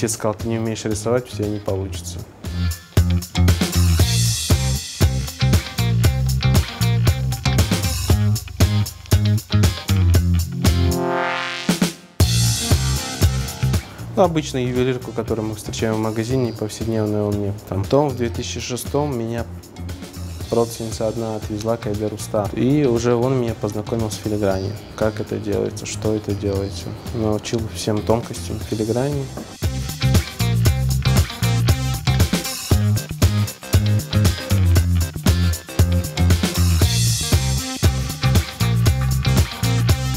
отец сказал: ты не умеешь рисовать, у тебя не получится. Ну, обычную ювелирку, которую мы встречаем в магазине, повседневную, он мне там. Потом в 2006-м меня родственница одна отвезла к Айдару Стар. И уже он меня познакомил с филигранью. Как это делается, что это делается. Научил всем тонкостям филиграни.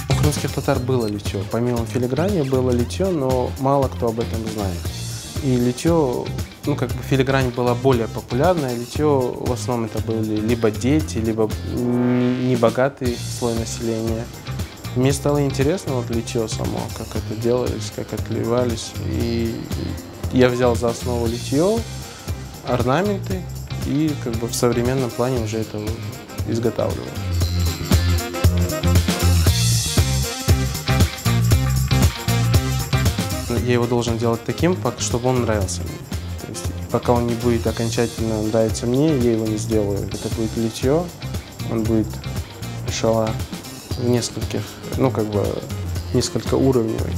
У крымских татар было литье. Помимо филиграни было литье, но мало кто об этом знает. И литье, ну, как бы филигрань была более популярная, литье в основном это были либо дети, либо небогатый слой населения. Мне стало интересно вот литье само, как это делалось, как отливались. И я взял за основу литье, орнаменты и как бы в современном плане уже это изготавливал. Я его должен делать таким, чтобы он нравился мне. То есть, пока он не будет окончательно нравиться мне, я его не сделаю. Это будет литье, он будет шала в нескольких, ну как бы несколько уровневый.